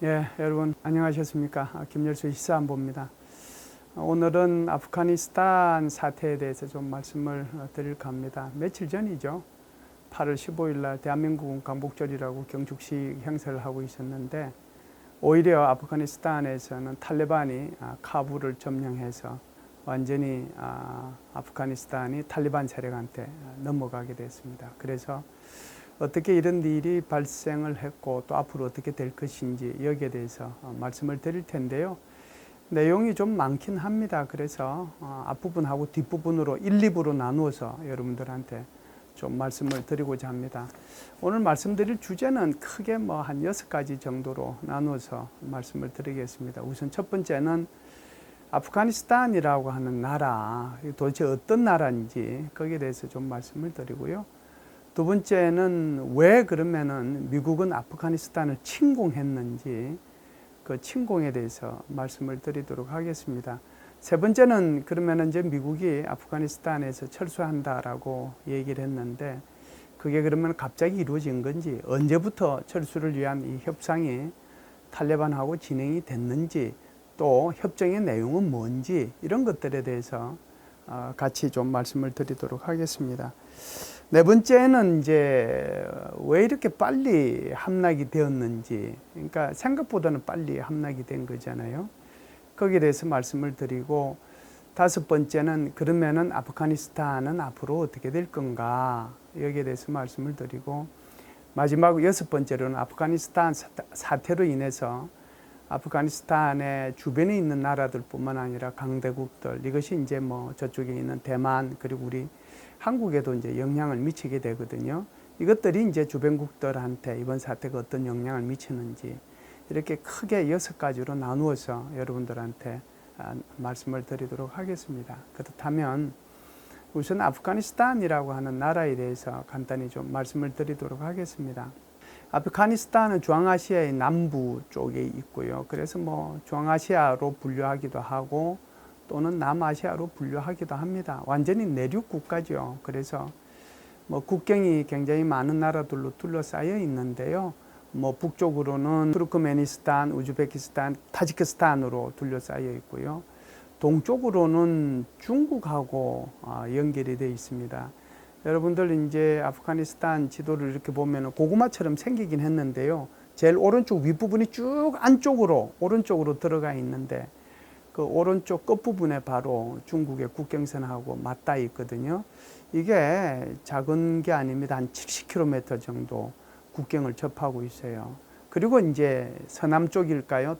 예, 여러분 안녕하셨습니까? 김열수 시사안보입니다. 오늘은 아프가니스탄 사태에 대해서 좀 말씀을 드릴까 합니다. 며칠 전이죠. 8월 15일 날 대한민국은 광복절이라고 경축식 행사를 하고 있었는데 오히려 아프가니스탄에서는 탈레반이 카불을 점령해서 완전히 아프가니스탄이 탈레반 세력한테 넘어가게 됐습니다. 그래서 어떻게 이런 일이 발생을 했고 또 앞으로 어떻게 될 것인지 여기에 대해서 말씀을 드릴 텐데요. 내용이 좀 많긴 합니다. 그래서 앞부분하고 뒷부분으로 1, 2부로 나누어서 여러분들한테 좀 말씀을 드리고자 합니다. 오늘 말씀드릴 주제는 크게 한 6가지 정도로 나누어서 말씀을 드리겠습니다. 우선 첫 번째는 아프가니스탄이라고 하는 나라, 도대체 어떤 나라인지 거기에 대해서 좀 말씀을 드리고요. 두 번째는 왜 그러면은 미국은 아프가니스탄을 침공했는지 그 침공에 대해서 말씀을 드리도록 하겠습니다. 세 번째는 그러면은 이제 미국이 아프가니스탄에서 철수한다라고 얘기를 했는데 그게 그러면 갑자기 이루어진 건지 언제부터 철수를 위한 이 협상이 탈레반하고 진행이 됐는지 또 협정의 내용은 뭔지 이런 것들에 대해서 같이 좀 말씀을 드리도록 하겠습니다. 네 번째는 이제 왜 이렇게 빨리 함락이 되었는지, 그러니까 생각보다는 빨리 함락이 된 거잖아요. 거기에 대해서 말씀을 드리고, 다섯 번째는 그러면은 아프가니스탄은 앞으로 어떻게 될 건가, 여기에 대해서 말씀을 드리고, 마지막 여섯 번째로는 아프가니스탄 사태로 인해서 아프가니스탄의 주변에 있는 나라들뿐만 아니라 강대국들, 이것이 이제 저쪽에 있는 대만 그리고 우리 한국에도 이제 영향을 미치게 되거든요. 이것들이 이제 주변국들한테 이번 사태가 어떤 영향을 미치는지 이렇게 크게 6가지로 나누어서 여러분들한테 말씀을 드리도록 하겠습니다. 그렇다면 우선 아프가니스탄이라고 하는 나라에 대해서 간단히 좀 말씀을 드리도록 하겠습니다. 아프가니스탄은 중앙아시아의 남부 쪽에 있고요. 그래서 중앙아시아로 분류하기도 하고 또는 남아시아로 분류하기도 합니다. 완전히 내륙 국가죠. 그래서 국경이 굉장히 많은 나라들로 둘러싸여 있는데요. 북쪽으로는 투르크메니스탄, 우즈베키스탄, 타지키스탄으로 둘러싸여 있고요. 동쪽으로는 중국하고 연결이 되어 있습니다. 여러분들 이제 아프가니스탄 지도를 이렇게 보면 고구마처럼 생기긴 했는데요. 제일 오른쪽 윗부분이 쭉 안쪽으로 오른쪽으로 들어가 있는데 그 오른쪽 끝부분에 바로 중국의 국경선하고 맞닿아 있거든요. 이게 작은 게 아닙니다. 한 70km 정도 국경을 접하고 있어요. 그리고 이제 서남 쪽일까요?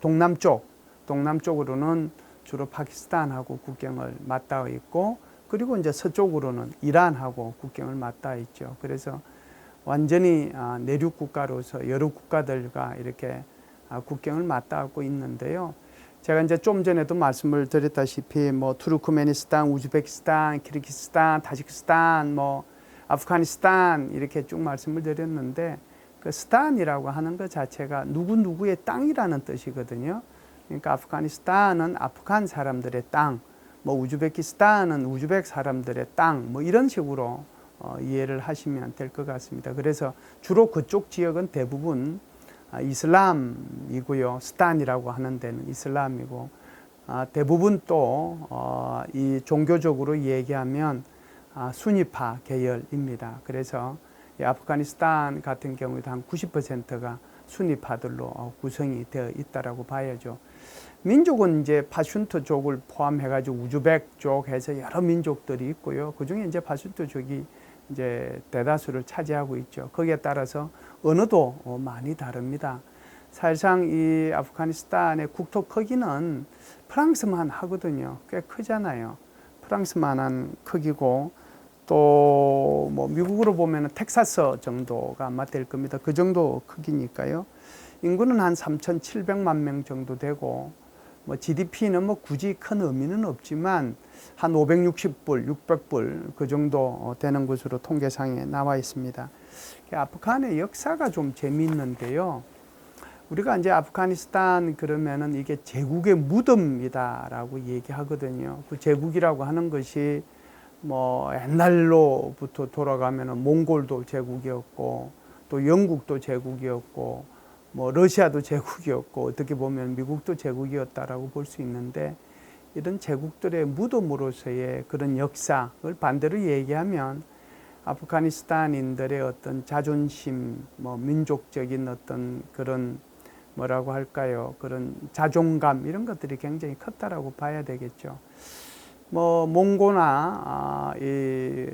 동남쪽으로는 주로 파키스탄하고 국경을 맞닿아 있고 그리고 이제 서쪽으로는 이란하고 국경을 맞닿아 있죠. 그래서 완전히 내륙 국가로서 여러 국가들과 이렇게 국경을 맞닿고 있는데요. 제가 이제 좀 전에도 말씀을 드렸다시피 투르크메니스탄, 우즈베키스탄, 키르기스탄, 타지키스탄, 아프가니스탄 이렇게 쭉 말씀을 드렸는데 그 스탄이라고 하는 것 자체가 누구누구의 땅이라는 뜻이거든요. 그러니까 아프가니스탄은 아프간 사람들의 땅, 우즈베키스탄은 우즈벡 사람들의 땅, 이런 식으로 이해를 하시면 될 것 같습니다. 그래서 주로 그쪽 지역은 대부분 이슬람이고요. 스탄이라고 하는 데는 이슬람이고 대부분 또 이 종교적으로 얘기하면 수니파 계열입니다. 그래서 아프가니스탄 같은 경우에도 한 90%가 수니파들로 구성이 되어 있다라고 봐야죠. 민족은 이제 파슌트족을 포함해가지고 우즈벡 쪽 해서 여러 민족들이 있고요. 그 중에 이제 파슌트족이 이제 대다수를 차지하고 있죠. 거기에 따라서 언어도 많이 다릅니다. 사실상 이 아프가니스탄의 국토 크기는 프랑스만 하거든요. 꽤 크잖아요. 프랑스만한 크기고 또 미국으로 보면 텍사스 정도가 아마 될 겁니다. 그 정도 크기니까요. 인구는 한 3,700만 명 정도 되고 GDP는 굳이 큰 의미는 없지만 한 560불, 600불 그 정도 되는 것으로 통계상에 나와 있습니다. 아프간의 역사가 좀 재미있는데요. 우리가 이제 아프가니스탄 그러면은 이게 제국의 무덤이다라고 얘기하거든요. 그 제국이라고 하는 것이 옛날로부터 돌아가면은 몽골도 제국이었고 또 영국도 제국이었고 뭐 러시아도 제국이었고 어떻게 보면 미국도 제국이었다라고 볼 수 있는데 이런 제국들의 무덤으로서의 그런 역사를 반대로 얘기하면 아프가니스탄인들의 어떤 자존심, 뭐 민족적인 어떤 그런 뭐라고 할까요? 그런 자존감 이런 것들이 굉장히 컸다라고 봐야 되겠죠. 뭐 몽고나 이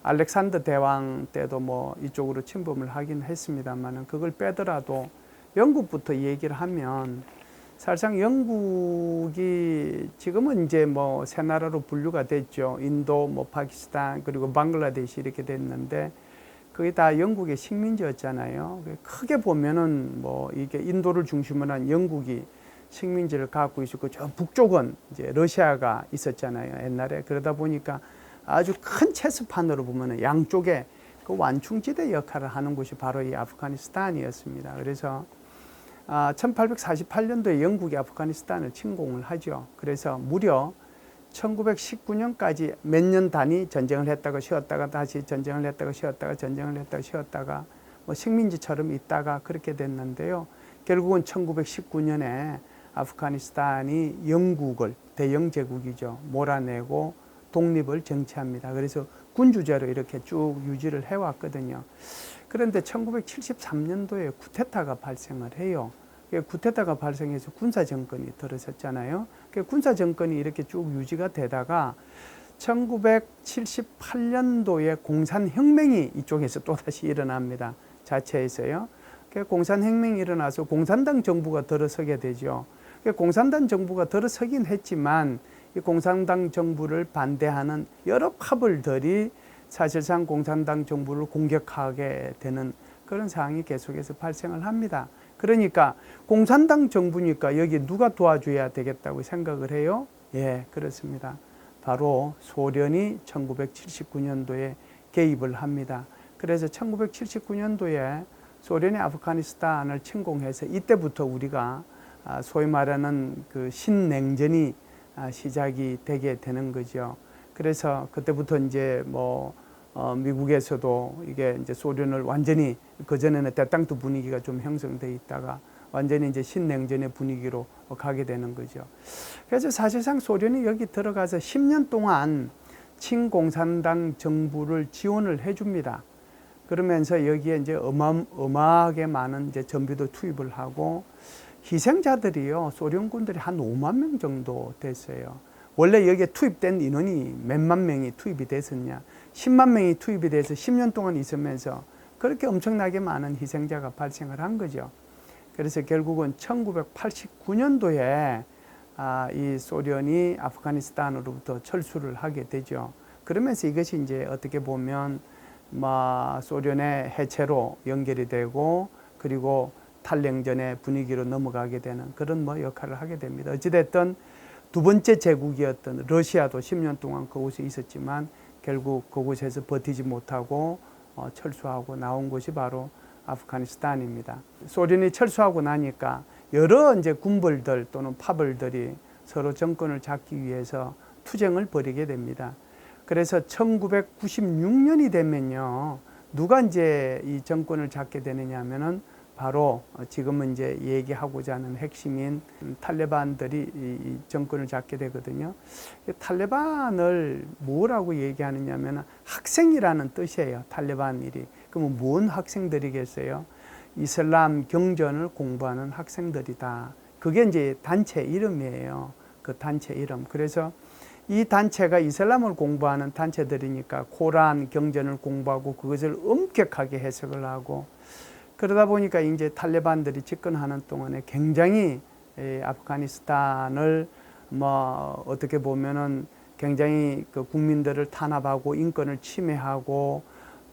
알렉산더 대왕 때도 뭐 이쪽으로 침범을 하긴 했습니다만은 그걸 빼더라도 영국부터 얘기를 하면 사실상 영국이 지금은 이제 뭐 세 나라로 분류가 됐죠. 인도, 뭐 파키스탄 그리고 방글라데시 이렇게 됐는데 그게 다 영국의 식민지였잖아요. 크게 보면은 뭐 이게 인도를 중심으로 한 영국이 식민지를 갖고 있었고 저 북쪽은 이제 러시아가 있었잖아요. 옛날에 그러다 보니까 아주 큰 체스판으로 보면은 양쪽에 그 완충지대 역할을 하는 곳이 바로 이 아프가니스탄이었습니다. 그래서 1848년도에 영국이 아프가니스탄을 침공을 하죠. 그래서 무려 1919년까지 몇 년 단위 전쟁을 했다가 쉬었다가 다시 전쟁을 했다가 쉬었다가 전쟁을 했다가 쉬었다가 뭐 식민지처럼 있다가 그렇게 됐는데요. 결국은 1919년에 아프가니스탄이 영국을 대영 제국이죠. 몰아내고 독립을 쟁취합니다. 그래서 군주제로 이렇게 쭉 유지를 해왔거든요. 그런데 1973년도에 쿠데타가 발생을 해요. 쿠데타가 발생해서 군사정권이 들어섰잖아요. 군사정권이 이렇게 쭉 유지가 되다가 1978년도에 공산혁명이 이쪽에서 또다시 일어납니다. 자체에서요. 공산혁명이 일어나서 공산당 정부가 들어서게 되죠. 공산당 정부가 들어서긴 했지만 이 공산당 정부를 반대하는 여러 파벌들이 사실상 공산당 정부를 공격하게 되는 그런 상황이 계속해서 발생을 합니다. 그러니까 공산당 정부니까 여기 누가 도와줘야 되겠다고 생각을 해요? 예, 그렇습니다. 바로 소련이 1979년도에 개입을 합니다. 그래서 1979년도에 소련이 아프가니스탄을 침공해서 이때부터 우리가 소위 말하는 그 신냉전이 시작이 되게 되는 거죠. 그래서 그때부터 이제 뭐 미국에서도 이게 이제 소련을 완전히 그전에는 대땅투 분위기가 좀 형성돼 있다가 완전히 이제 신냉전의 분위기로 가게 되는 거죠. 그래서 사실상 소련이 여기 들어가서 10년 동안 친공산당 정부를 지원을 해줍니다. 그러면서 여기에 이제 어마어마하게 많은 이제 전비도 투입을 하고 희생자들이요, 소련군들이 한 5만 명 정도 됐어요. 원래 여기에 투입된 인원이 몇만 명이 투입이 됐었냐. 10만 명이 투입이 돼서 10년 동안 있으면서 그렇게 엄청나게 많은 희생자가 발생을 한 거죠. 그래서 결국은 1989년도에 이 소련이 아프가니스탄으로부터 철수를 하게 되죠. 그러면서 이것이 이제 어떻게 보면 소련의 해체로 연결이 되고 그리고 탈냉전의 분위기로 넘어가게 되는 그런 역할을 하게 됩니다. 어찌됐든 두 번째 제국이었던 러시아도 10년 동안 그곳에 있었지만 결국 그곳에서 버티지 못하고 철수하고 나온 곳이 바로 아프가니스탄입니다. 소련이 철수하고 나니까 여러 이제 군벌들 또는 파벌들이 서로 정권을 잡기 위해서 투쟁을 벌이게 됩니다. 그래서 1996년이 되면요, 누가 이제 이 정권을 잡게 되느냐 하면은 바로 지금은 이제 얘기하고자 하는 핵심인 탈레반들이 이 정권을 잡게 되거든요. 탈레반을 뭐라고 얘기하느냐 하면 학생이라는 뜻이에요. 탈레반일이. 그러면 뭔 학생들이겠어요? 이슬람 경전을 공부하는 학생들이다. 그게 이제 단체 이름이에요. 그 단체 이름. 그래서 이 단체가 이슬람을 공부하는 단체들이니까 코란 경전을 공부하고 그것을 엄격하게 해석을 하고 그러다 보니까 이제 탈레반들이 집권하는 동안에 굉장히 아프가니스탄을 어떻게 보면은 굉장히 그 국민들을 탄압하고 인권을 침해하고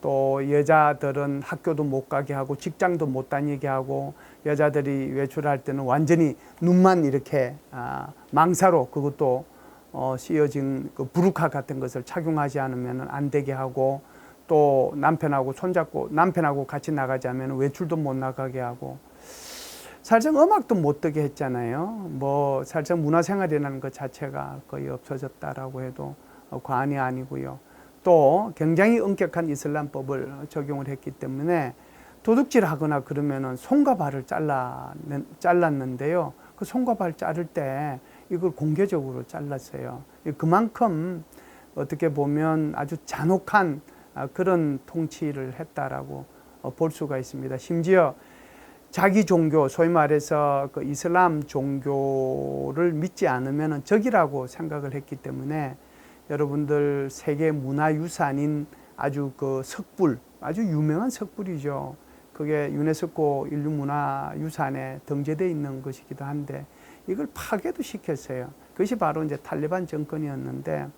또 여자들은 학교도 못 가게 하고 직장도 못 다니게 하고 여자들이 외출할 때는 완전히 눈만 이렇게 망사로 그것도 씌어진 그 부르카 같은 것을 착용하지 않으면 안 되게 하고 또 남편하고 손잡고 남편하고 같이 나가자면 외출도 못 나가게 하고 사실상 음악도 못 듣게 했잖아요. 사실상 문화생활이라는 것 자체가 거의 없어졌다라고 해도 과언이 아니고요. 또 굉장히 엄격한 이슬람법을 적용을 했기 때문에 도둑질하거나 그러면은 손과 발을 잘랐는데요. 그 손과 발 자를 때 이걸 공개적으로 잘랐어요. 그만큼 어떻게 보면 아주 잔혹한 그런 통치를 했다라고 볼 수가 있습니다. 심지어 자기 종교, 소위 말해서 그 이슬람 종교를 믿지 않으면 적이라고 생각을 했기 때문에 여러분들 세계 문화유산인 아주 그 석불, 아주 유명한 석불이죠. 그게 유네스코 인류문화유산에 등재되어 있는 것이기도 한데 이걸 파괴도 시켰어요. 그것이 바로 이제 탈레반 정권이었는데,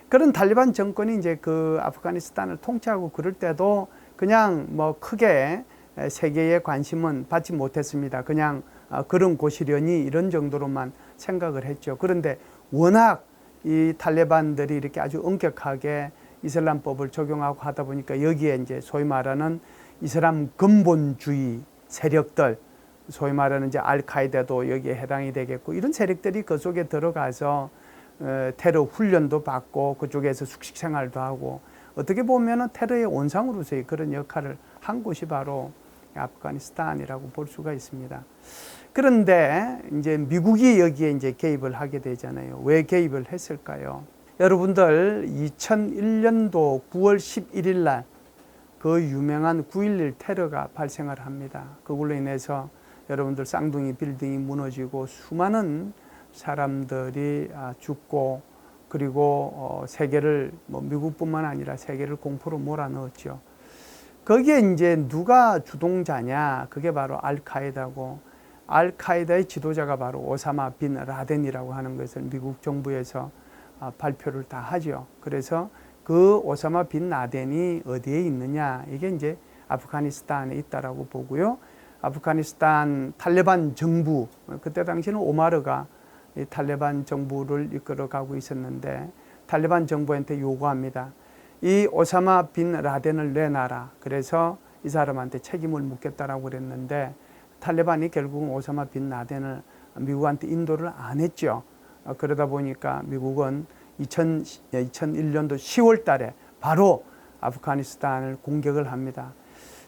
그런 탈레반 정권이 이제 그 아프가니스탄을 통치하고 그럴 때도 그냥 뭐 크게 세계의 관심은 받지 못했습니다. 그냥 그런 곳이려니 이런 정도로만 생각을 했죠. 그런데 워낙 이 탈레반들이 이렇게 아주 엄격하게 이슬람법을 적용하고 하다 보니까 여기에 이제 소위 말하는 이슬람 근본주의 세력들, 소위 말하는 이제 알카에다도 여기에 해당이 되겠고, 이런 세력들이 그 속에 들어가서 테러 훈련도 받고 그쪽에서 숙식 생활도 하고, 어떻게 보면은 테러의 온상으로서의 그런 역할을 한 곳이 바로 아프가니스탄이라고 볼 수가 있습니다. 그런데 이제 미국이 여기에 이제 개입을 하게 되잖아요. 왜 개입을 했을까요? 여러분들 2001년도 9월 11일 날 그 유명한 9.11 테러가 발생을 합니다. 그걸로 인해서 여러분들 쌍둥이 빌딩이 무너지고 수많은 사람들이 죽고, 그리고 세계를 뭐 미국뿐만 아니라 세계를 공포로 몰아넣었죠. 거기에 이제 누가 주동자냐? 그게 바로 알카에다고, 알카에다의 지도자가 바로 오사마 빈 라덴이라고 하는 것을 미국 정부에서 발표를 다 하죠. 그래서 그 오사마 빈 라덴이 어디에 있느냐? 이게 이제 아프가니스탄에 있다라고 보고요. 아프가니스탄 탈레반 정부, 그때 당시는 오마르가 이 탈레반 정부를 이끌어가고 있었는데, 탈레반 정부한테 요구합니다. 이 오사마 빈 라덴을 내놔라. 그래서 이 사람한테 책임을 묻겠다라고 그랬는데, 탈레반이 결국은 오사마 빈 라덴을 미국한테 인도를 안 했죠. 그러다 보니까 미국은 2001년도 10월 달에 바로 아프가니스탄을 공격을 합니다.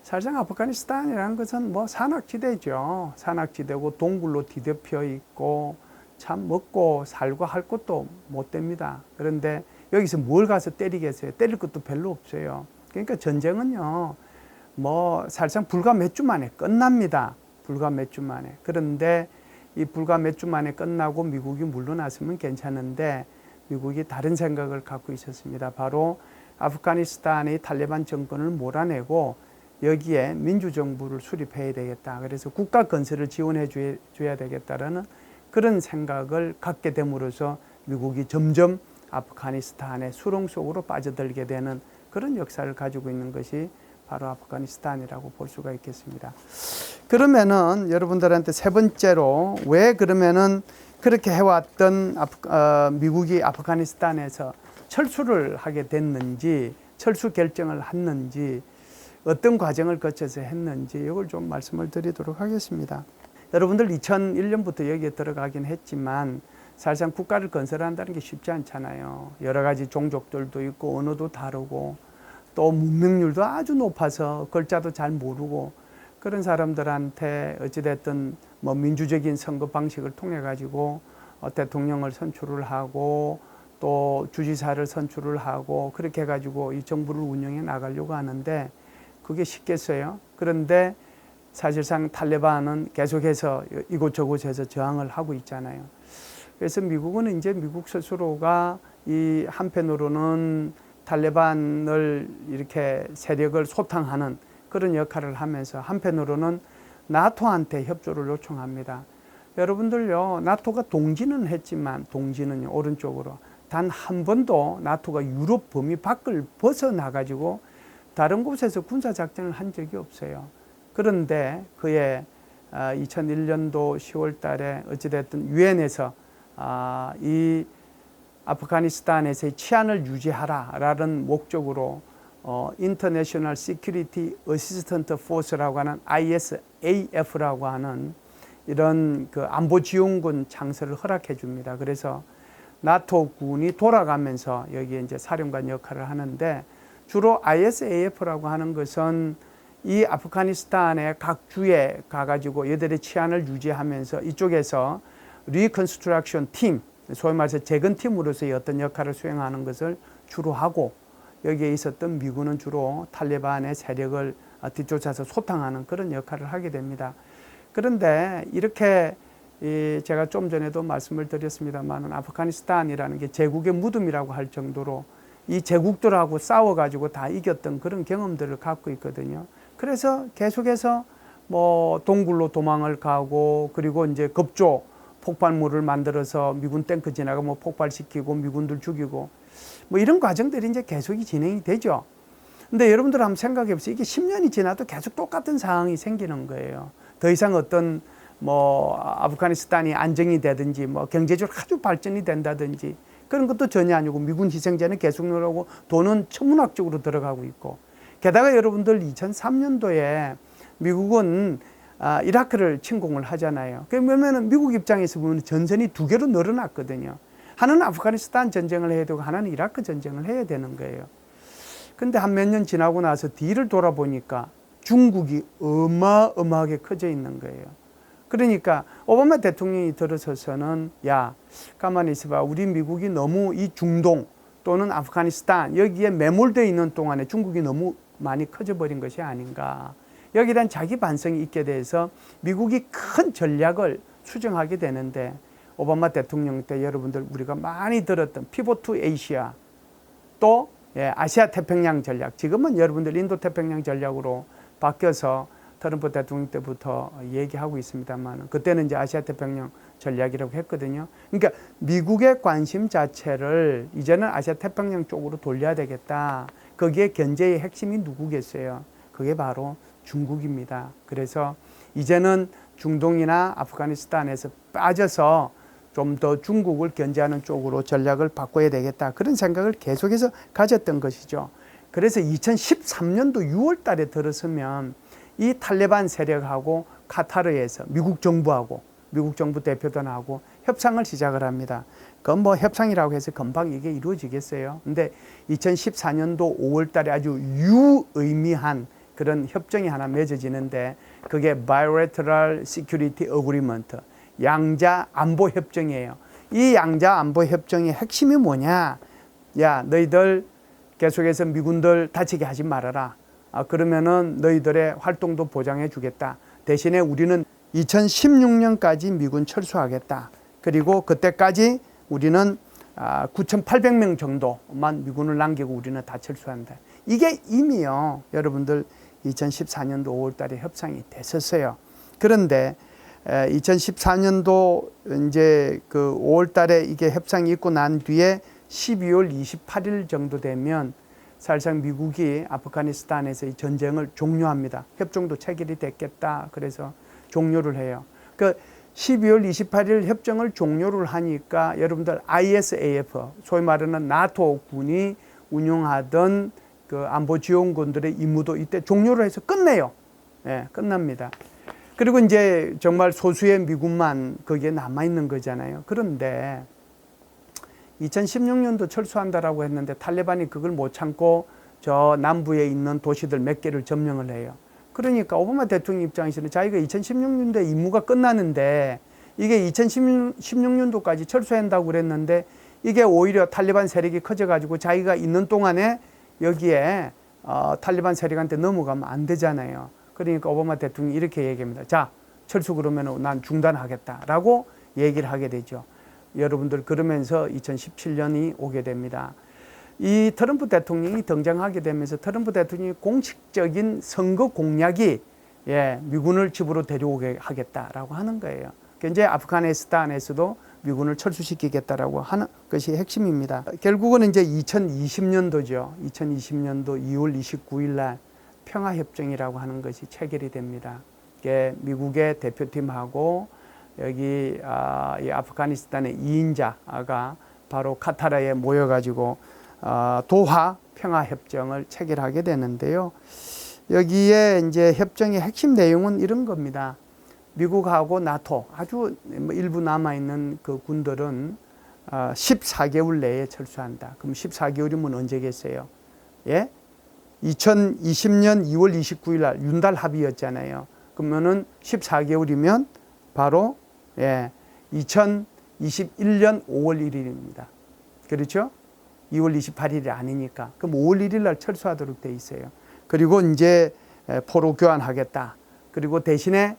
사실상 아프가니스탄이라는 것은 뭐 산악지대죠. 산악지대고 동굴로 뒤덮여 있고 참 먹고 살고 할 것도 못 됩니다. 그런데 여기서 뭘 가서 때리겠어요? 때릴 것도 별로 없어요. 그러니까 전쟁은요, 뭐 사실상 불과 몇 주 만에 끝납니다. 불과 몇 주 만에. 그런데 이 불과 몇 주 만에 끝나고 미국이 물러났으면 괜찮은데, 미국이 다른 생각을 갖고 있었습니다. 바로 아프가니스탄의 탈레반 정권을 몰아내고 여기에 민주정부를 수립해야 되겠다. 그래서 국가 건설을 지원해 줘야 되겠다라는 그런 생각을 갖게 됨으로써 미국이 점점 아프가니스탄의 수렁 속으로 빠져들게 되는 그런 역사를 가지고 있는 것이 바로 아프가니스탄이라고 볼 수가 있겠습니다. 그러면은 여러분들한테 세 번째로, 왜 그러면은 그렇게 해왔던 미국이 아프가니스탄에서 철수를 하게 됐는지, 철수 결정을 했는지, 어떤 과정을 거쳐서 했는지 이걸 좀 말씀을 드리도록 하겠습니다. 여러분들 2001년부터 여기에 들어가긴 했지만 사실상 국가를 건설한다는 게 쉽지 않잖아요. 여러 가지 종족들도 있고 언어도 다르고 또 문명률도 아주 높아서 글자도 잘 모르고, 그런 사람들한테 어찌됐든 뭐 민주적인 선거 방식을 통해 가지고 대통령을 선출을 하고 또 주지사를 선출을 하고 그렇게 해가지고 이 정부를 운영해 나가려고 하는데 그게 쉽겠어요? 그런데 사실상 탈레반은 계속해서 이곳저곳에서 저항을 하고 있잖아요. 그래서 미국은 이제 미국 스스로가 이 한편으로는 탈레반을 이렇게 세력을 소탕하는 그런 역할을 하면서 한편으로는 나토한테 협조를 요청합니다. 여러분들요, 나토가 동지는 했지만, 동지는요, 오른쪽으로 단 한 번도 나토가 유럽 범위 밖을 벗어나가지고 다른 곳에서 군사작전을 한 적이 없어요. 그런데 그해 2001년도 10월 달에 어찌됐든 유엔에서 이 아프가니스탄에서의 치안을 유지하라라는 목적으로 International Security Assistance Force라고 하는 ISAF라고 하는 이런 그 안보 지원군 창설을 허락해 줍니다. 그래서 나토 군이 돌아가면서 여기에 이제 사령관 역할을 하는데, 주로 ISAF라고 하는 것은 이 아프가니스탄의 각 주에 가가지고 이들의 치안을 유지하면서 이쪽에서 리컨스트럭션 팀, 소위 말해서 재건팀으로서의 어떤 역할을 수행하는 것을 주로 하고, 여기에 있었던 미군은 주로 탈레반의 세력을 뒤쫓아서 소탕하는 그런 역할을 하게 됩니다. 그런데 이렇게 제가 좀 전에도 말씀을 드렸습니다만, 아프가니스탄이라는 게 제국의 무덤이라고 할 정도로 이 제국들하고 싸워가지고 다 이겼던 그런 경험들을 갖고 있거든요. 그래서 계속해서 뭐 동굴로 도망을 가고, 그리고 이제 급조 폭발물을 만들어서 미군 탱크 지나가 뭐 폭발시키고 미군들 죽이고, 뭐 이런 과정들이 이제 계속이 진행이 되죠. 근데 여러분들 한번 생각해 보세요. 이게 10년이 지나도 계속 똑같은 상황이 생기는 거예요. 더 이상 어떤 뭐 아프가니스탄이 안정이 되든지 뭐 경제적으로 아주 발전이 된다든지 그런 것도 전혀 아니고, 미군 희생자는 계속 늘어나고 돈은 천문학적으로 들어가고 있고, 게다가 여러분들 2003년도에 미국은 이라크를 침공을 하잖아요. 그러면 미국 입장에서 보면 전선이 두 개로 늘어났거든요. 하나는 아프가니스탄 전쟁을 해야 되고 하나는 이라크 전쟁을 해야 되는 거예요. 근데 한 몇 년 지나고 나서 뒤를 돌아보니까 중국이 어마어마하게 커져 있는 거예요. 그러니까 오바마 대통령이 들어서서는, 야, 가만히 있어봐. 우리 미국이 너무 이 중동 또는 아프가니스탄 여기에 매몰되어 있는 동안에 중국이 너무 많이 커져버린 것이 아닌가. 여기에 대한 자기 반성이 있게 돼서 미국이 큰 전략을 수정하게 되는데, 오바마 대통령 때 여러분들 우리가 많이 들었던 피봇 투 아시아, 또 아시아 태평양 전략, 지금은 여러분들 인도 태평양 전략으로 바뀌어서 트럼프 대통령 때부터 얘기하고 있습니다만, 그때는 이제 아시아 태평양 전략이라고 했거든요. 그러니까 미국의 관심 자체를 이제는 아시아 태평양 쪽으로 돌려야 되겠다. 거기에 견제의 핵심이 누구겠어요? 그게 바로 중국입니다. 그래서 이제는 중동이나 아프가니스탄에서 빠져서 좀 더 중국을 견제하는 쪽으로 전략을 바꿔야 되겠다. 그런 생각을 계속해서 가졌던 것이죠. 그래서 2013년도 6월 달에 들어서면 이 탈레반 세력하고 카타르에서 미국 정부하고 미국 정부 대표단하고 협상을 시작을 합니다. 그건 뭐 협상이라고 해서 금방 이게 이루어지겠어요. 근데 2014년도 5월 달에 아주 유의미한 그런 협정이 하나 맺어지는데, 그게 Bilateral Security Agreement, 양자 안보 협정이에요. 이 양자 안보 협정의 핵심이 뭐냐? 야, 너희들 계속해서 미군들 다치게 하지 말아라. 그러면은 너희들의 활동도 보장해 주겠다. 대신에 우리는 2016년까지 미군 철수하겠다. 그리고 그때까지 우리는 9,800명 정도만 미군을 남기고 우리는 다 철수한다. 이게 이미요, 여러분들 2014년도 5월 달에 협상이 됐었어요. 그런데 2014년도 이제 그 5월 달에 이게 협상이 있고 난 뒤에 12월 28일 정도 되면 사실상 미국이 아프가니스탄에서 이 전쟁을 종료합니다. 협정도 체결이 됐겠다. 그래서 종료를 해요. 그 12월 28일 협정을 종료를 하니까 여러분들 ISAF, 소위 말하는 나토 군이 운영하던 그 안보 지원군들의 임무도 이때 종료를 해서 끝내요. 예, 끝납니다. 그리고 이제 정말 소수의 미군만 거기에 남아있는 거잖아요. 그런데 2016년도 철수한다라고 했는데 탈레반이 그걸 못 참고 저 남부에 있는 도시들 몇 개를 점령을 해요. 그러니까 오바마 대통령 입장에서는 자기가 2016년도에 임무가 끝나는데 이게 2016년도까지 철수한다고 그랬는데 이게 오히려 탈레반 세력이 커져가지고 자기가 있는 동안에 여기에 탈레반 세력한테 넘어가면 안 되잖아요. 그러니까 오바마 대통령이 이렇게 얘기합니다. 자, 철수 그러면 난 중단하겠다라고 얘기를 하게 되죠. 여러분들 그러면서 2017년이 오게 됩니다. 이 트럼프 대통령이 등장하게 되면서 트럼프 대통령이 공식적인 선거 공약이 미군을 집으로 데려오게 하겠다라고 하는 거예요. 이제 아프가니스탄에서도 미군을 철수시키겠다라고 하는 것이 핵심입니다. 결국은 이제 2020년도죠. 2020년도 2월 29일 날 평화협정이라고 하는 것이 체결이 됩니다. 이게 미국의 대표팀하고 여기 이 아프가니스탄의 2인자가 바로 카타르에 모여가지고 도하 평화협정을 체결하게 되는데요. 여기에 이제 협정의 핵심 내용은 이런 겁니다. 미국하고 나토 아주 일부 남아있는 그 군들은 14개월 내에 철수한다. 그럼 14개월이면 언제겠어요? 예? 2020년 2월 29일 날 윤달 합의였잖아요. 그러면은 14개월이면 바로 2021년 5월 1일입니다. 그렇죠? 2월 28일이 아니니까. 그럼 5월 1일 날 철수하도록 돼 있어요. 그리고 이제 포로 교환하겠다. 그리고 대신에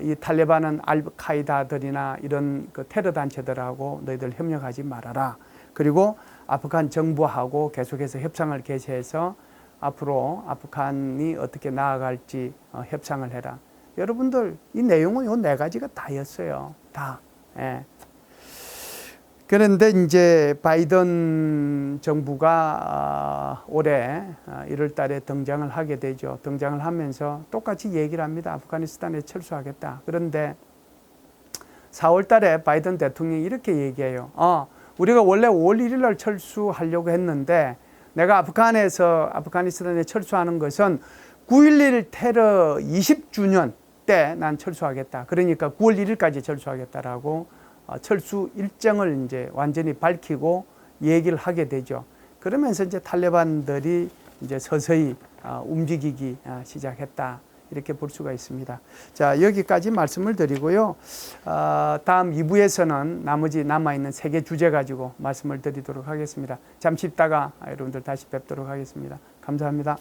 이 탈레반은 알카이다들이나 이런 그 테러 단체들하고 너희들 협력하지 말아라. 그리고 아프간 정부하고 계속해서 협상을 개시해서 앞으로 아프간이 어떻게 나아갈지 협상을 해라. 여러분들 이 내용은 요 네 가지가 다였어요. 다. 예. 그런데 이제 바이든 정부가 올해 1월 달에 등장을 하게 되죠. 등장을 하면서 똑같이 얘기를 합니다. 아프가니스탄에 철수하겠다. 그런데 4월 달에 바이든 대통령이 이렇게 얘기해요. 우리가 원래 5월 1일 날 철수하려고 했는데 내가 아프가니스탄에 철수하는 것은 9.11 테러 20주년 때 난 철수하겠다. 그러니까 9월 1일까지 철수하겠다라고 철수 일정을 이제 완전히 밝히고 얘기를 하게 되죠. 그러면서 이제 탈레반들이 이제 서서히 움직이기 시작했다. 이렇게 볼 수가 있습니다. 자, 여기까지 말씀을 드리고요. 다음 2부에서는 나머지 남아있는 3개 주제 가지고 말씀을 드리도록 하겠습니다. 잠시 있다가 여러분들 다시 뵙도록 하겠습니다. 감사합니다.